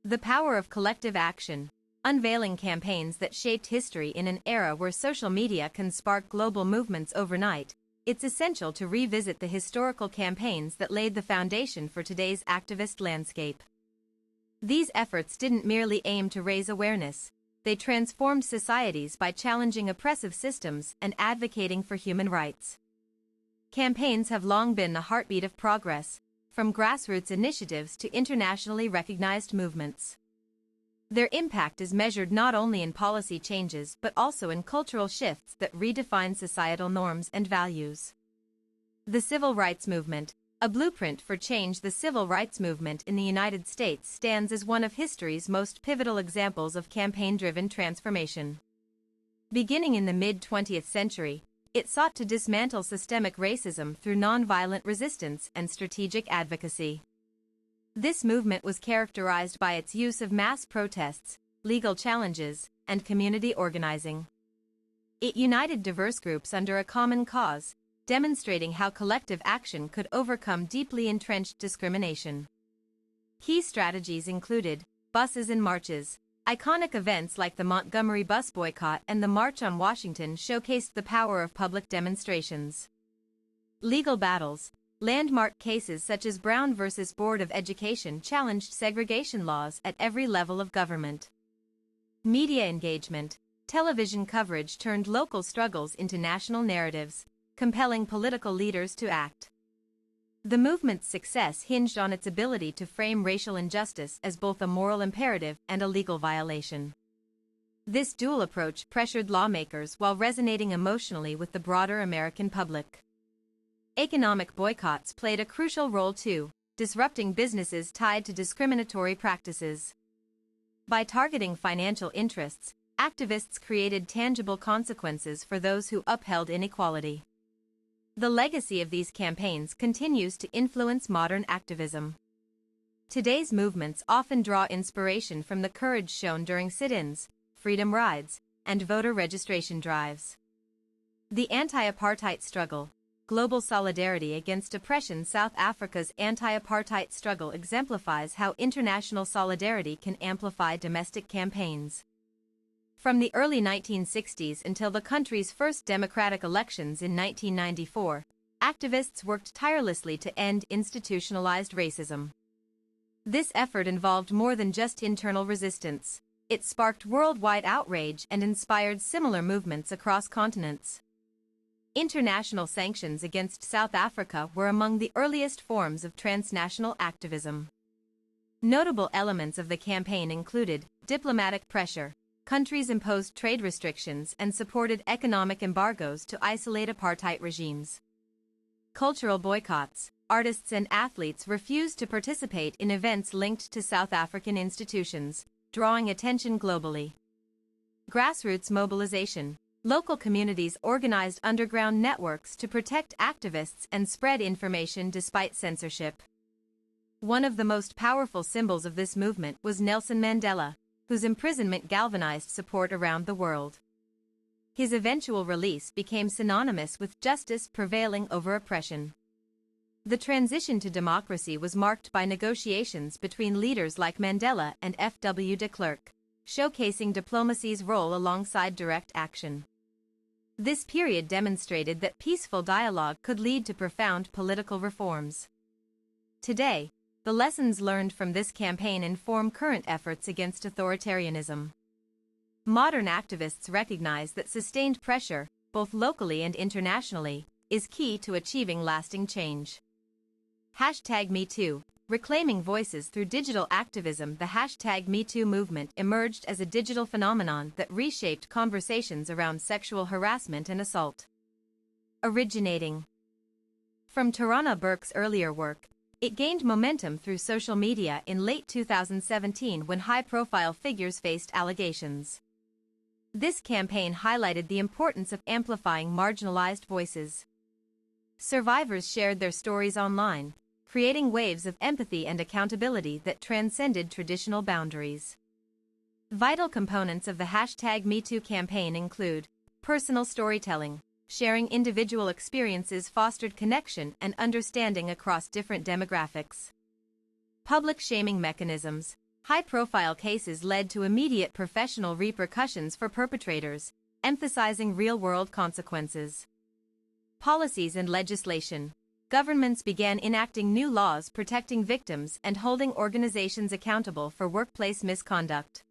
The power of collective action, unveiling campaigns that shaped history in an era where social media can spark global movements overnight. It's essential to revisit the historical campaigns that laid the foundation for today's activist landscape. These efforts didn't merely aim to raise awareness, they transformed societies by challenging oppressive systems and advocating for human rights. Campaigns have long been the heartbeat of progress, from grassroots initiatives to internationally recognized movements. Their impact is measured not only in policy changes but also in cultural shifts that redefine societal norms and values. The Civil Rights Movement, a blueprint for change. The civil rights movement in the United States stands as one of history's most pivotal examples of campaign-driven transformation. Beginning in the mid-20th century, it sought to dismantle systemic racism through nonviolent resistance and strategic advocacy. This movement was characterized by its use of mass protests, legal challenges, and community organizing. It united diverse groups under a common cause, demonstrating how collective action could overcome deeply entrenched discrimination. Key strategies included buses and marches. Iconic events like the Montgomery bus boycott and the March on Washington showcased the power of public demonstrations. Legal battles. Landmark cases such as Brown v. Board of Education challenged segregation laws at every level of government. Media engagement. Television coverage turned local struggles into national narratives, compelling political leaders to act. The movement's success hinged on its ability to frame racial injustice as both a moral imperative and a legal violation. This dual approach pressured lawmakers while resonating emotionally with the broader American public. Economic boycotts played a crucial role too, disrupting businesses tied to discriminatory practices. By targeting financial interests, activists created tangible consequences for those who upheld inequality. The legacy of these campaigns continues to influence modern activism. Today's movements often draw inspiration from the courage shown during sit-ins, freedom rides, and voter registration drives. The anti-apartheid struggle, global solidarity against oppression. South Africa's anti-apartheid struggle exemplifies how international solidarity can amplify domestic campaigns. From the early 1960s until the country's first democratic elections in 1994, activists worked tirelessly to end institutionalized racism. This effort involved more than just internal resistance. It sparked worldwide outrage and inspired similar movements across continents. International sanctions against South Africa were among the earliest forms of transnational activism. Notable elements of the campaign included diplomatic pressure. Countries imposed trade restrictions and supported economic embargoes to isolate apartheid regimes. Cultural boycotts. Artists and athletes refused to participate in events linked to South African institutions, drawing attention globally. Grassroots mobilization. Local communities organized underground networks to protect activists and spread information despite censorship. One of the most powerful symbols of this movement was Nelson Mandela, whose imprisonment galvanized support around the world. His eventual release became synonymous with justice prevailing over oppression. The transition to democracy was marked by negotiations between leaders like Mandela and F.W. de Klerk, showcasing diplomacy's role alongside direct action. This period demonstrated that peaceful dialogue could lead to profound political reforms. Today, the lessons learned from this campaign inform current efforts against authoritarianism. Modern activists recognize that sustained pressure, both locally and internationally, is key to achieving lasting change. #MeToo. Reclaiming voices through digital activism. The #MeToo movement emerged as a digital phenomenon that reshaped conversations around sexual harassment and assault. Originating from Tarana Burke's earlier work, it gained momentum through social media in late 2017 when high-profile figures faced allegations. This campaign highlighted the importance of amplifying marginalized voices. Survivors shared their stories online, creating waves of empathy and accountability that transcended traditional boundaries. Vital components of the #MeToo campaign include personal storytelling. Sharing individual experiences fostered connection and understanding across different demographics. Public shaming mechanisms. High-profile cases led to immediate professional repercussions for perpetrators, emphasizing real-world consequences. Policies and legislation. Governments began enacting new laws protecting victims and holding organizations accountable for workplace misconduct.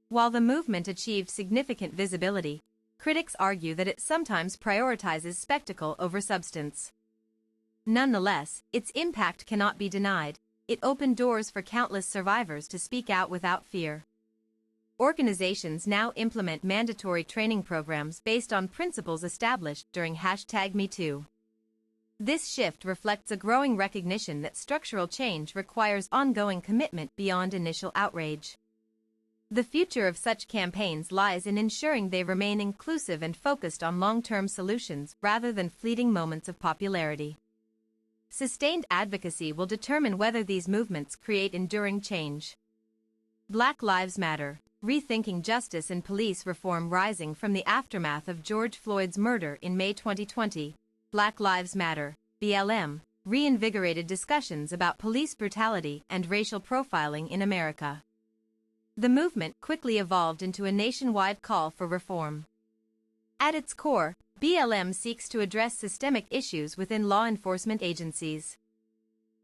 While the movement achieved significant visibility, critics argue that it sometimes prioritizes spectacle over substance. Nonetheless, its impact cannot be denied. It opened doors for countless survivors to speak out without fear. Organizations now implement mandatory training programs based on principles established during #MeToo. This shift reflects a growing recognition that structural change requires ongoing commitment beyond initial outrage. The future of such campaigns lies in ensuring they remain inclusive and focused on long-term solutions rather than fleeting moments of popularity. Sustained advocacy will determine whether these movements create enduring change. Black Lives Matter, rethinking justice and police reform. Rising from the aftermath of George Floyd's murder in May 2020, Black Lives Matter, BLM, reinvigorated discussions about police brutality and racial profiling in America. The movement quickly evolved into a nationwide call for reform. At its core, BLM seeks to address systemic issues within law enforcement agencies.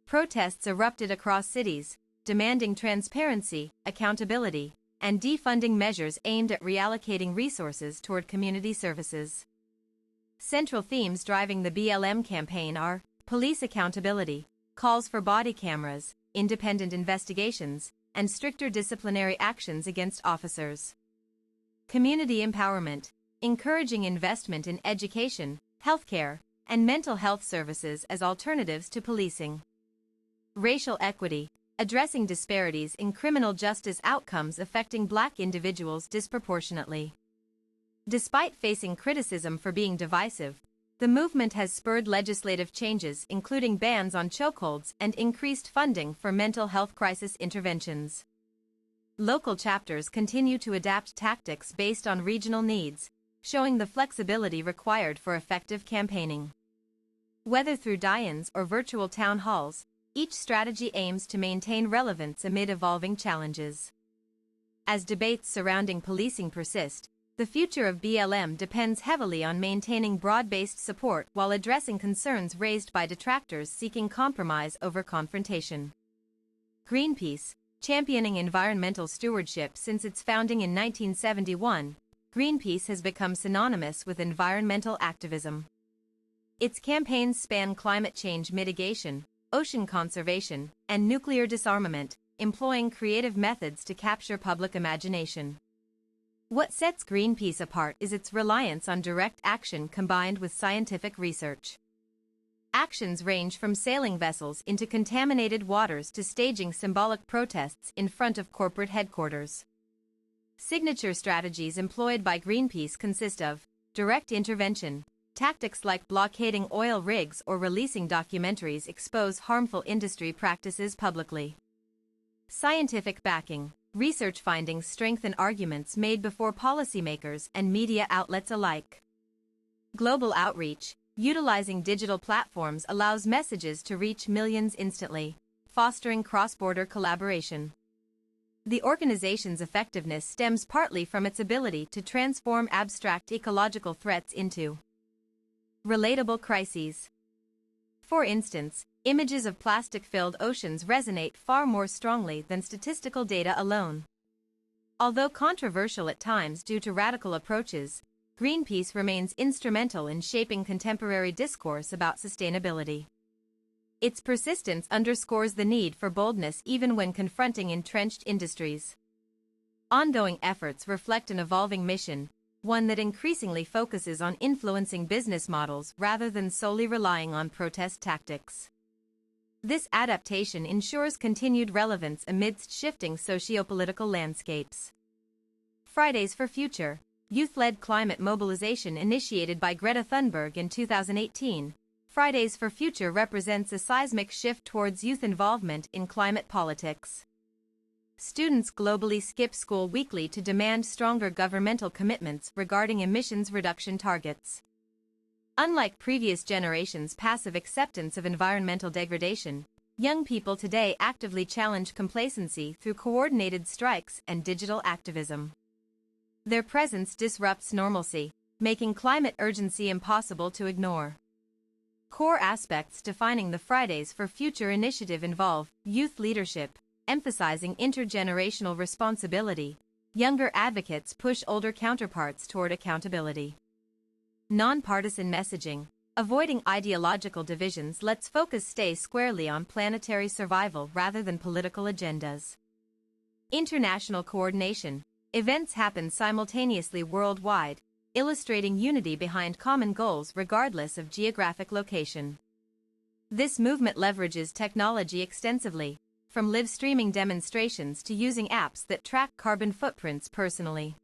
Protests erupted across cities, demanding transparency, accountability, and defunding measures aimed at reallocating resources toward community services. Central themes driving the BLM campaign are police accountability, calls for body cameras, independent investigations, and stricter disciplinary actions against officers. Community empowerment, encouraging investment in education, healthcare, and mental health services as alternatives to policing. Racial equity, addressing disparities in criminal justice outcomes affecting Black individuals disproportionately. Despite facing criticism for being divisive, the movement has spurred legislative changes including bans on chokeholds and increased funding for mental health crisis interventions. Local chapters continue to adapt tactics based on regional needs, showing the flexibility required for effective campaigning. Whether through die-ins or virtual town halls, each strategy aims to maintain relevance amid evolving challenges. As debates surrounding policing persist, the future of BLM depends heavily on maintaining broad-based support while addressing concerns raised by detractors seeking compromise over confrontation. Greenpeace, championing environmental stewardship since its founding in 1971, Greenpeace has become synonymous with environmental activism. Its campaigns span climate change mitigation, ocean conservation, and nuclear disarmament, employing creative methods to capture public imagination. What sets Greenpeace apart is its reliance on direct action combined with scientific research. Actions range from sailing vessels into contaminated waters to staging symbolic protests in front of corporate headquarters. Signature strategies employed by Greenpeace consist of direct intervention. Tactics like blockading oil rigs or releasing documentaries expose harmful industry practices publicly. Scientific backing. Research findings strengthen arguments made before policymakers and media outlets alike. Global outreach. Utilizing digital platforms allows messages to reach millions instantly, fostering cross-border collaboration. The organization's effectiveness stems partly from its ability to transform abstract ecological threats into relatable crises. For instance, images of plastic-filled oceans resonate far more strongly than statistical data alone. Although controversial at times due to radical approaches, Greenpeace remains instrumental in shaping contemporary discourse about sustainability. Its persistence underscores the need for boldness even when confronting entrenched industries. Ongoing efforts reflect an evolving mission, one that increasingly focuses on influencing business models rather than solely relying on protest tactics. This adaptation ensures continued relevance amidst shifting socio-political landscapes. Fridays for Future, youth-led climate mobilization initiated by Greta Thunberg in 2018, Fridays for Future represents a seismic shift towards youth involvement in climate politics. Students globally skip school weekly to demand stronger governmental commitments regarding emissions reduction targets. Unlike previous generations' passive acceptance of environmental degradation, Young people today actively challenge complacency through coordinated strikes and digital activism. Their presence disrupts normalcy, making climate urgency impossible to ignore. Core aspects defining the Fridays for Future initiative involve youth leadership, emphasizing intergenerational responsibility. Younger advocates push older counterparts toward accountability. Nonpartisan messaging, avoiding ideological divisions lets focus stay squarely on planetary survival rather than political agendas. International coordination, events happen simultaneously worldwide, illustrating unity behind common goals regardless of geographic location. This movement leverages technology extensively, from live streaming demonstrations to using apps that track carbon footprints personally.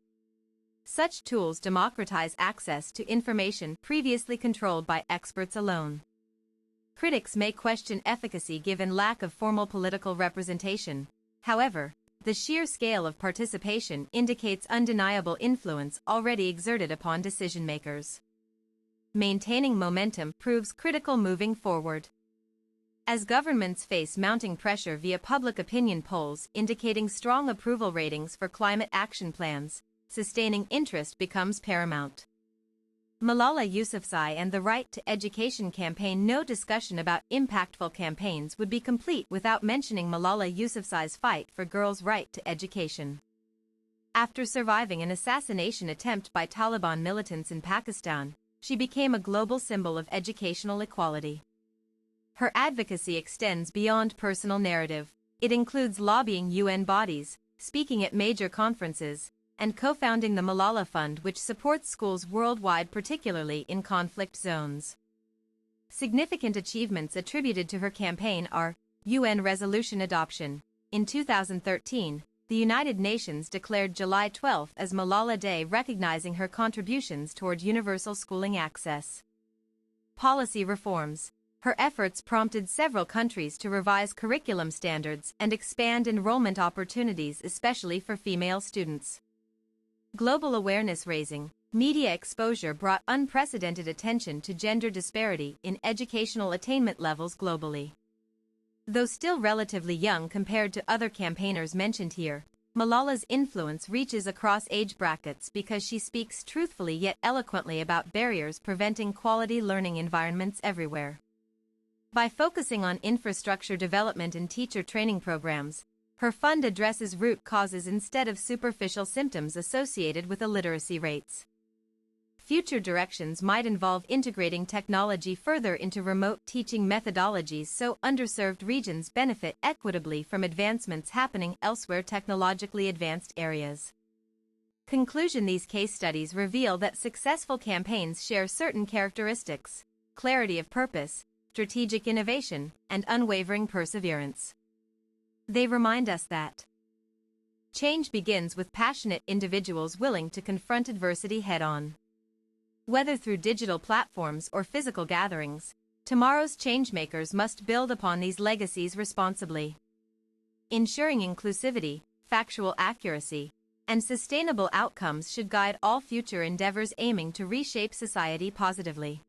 Such tools democratize access to information previously controlled by experts alone. Critics may question efficacy given lack of formal political representation. However, the sheer scale of participation indicates undeniable influence already exerted upon decision-makers. Maintaining momentum proves critical moving forward. As governments face mounting pressure via public opinion polls indicating strong approval ratings for climate action plans, sustaining interest becomes paramount. Malala Yousafzai and the Right to Education campaign. No discussion about impactful campaigns would be complete without mentioning Malala Yousafzai's fight for girls' right to education. After surviving an assassination attempt by Taliban militants in Pakistan, she became a global symbol of educational equality. Her advocacy extends beyond personal narrative. It includes lobbying UN bodies, speaking at major conferences, and co-founding the Malala Fund, which supports schools worldwide, particularly in conflict zones. Significant achievements attributed to her campaign are UN resolution adoption. In 2013, the United Nations declared July 12 as Malala Day, recognizing her contributions toward universal schooling access. Policy reforms. Her efforts prompted several countries to revise curriculum standards and expand enrollment opportunities, especially for female students. Global awareness raising. Media exposure brought unprecedented attention to gender disparity in educational attainment levels globally. Though still relatively young compared to other campaigners mentioned here, Malala's influence reaches across age brackets because she speaks truthfully yet eloquently about barriers preventing quality learning environments everywhere. By focusing on infrastructure development and teacher training programs, her fund addresses root causes instead of superficial symptoms associated with illiteracy rates. Future directions might involve integrating technology further into remote teaching methodologies so underserved regions benefit equitably from advancements happening elsewhere. Technologically advanced areas. Conclusion. These case studies reveal that successful campaigns share certain characteristics: clarity of purpose, strategic innovation, and unwavering perseverance. They remind us that change begins with passionate individuals willing to confront adversity head-on. Whether through digital platforms or physical gatherings, tomorrow's changemakers must build upon these legacies responsibly. Ensuring inclusivity, factual accuracy, and sustainable outcomes should guide all future endeavors aiming to reshape society positively.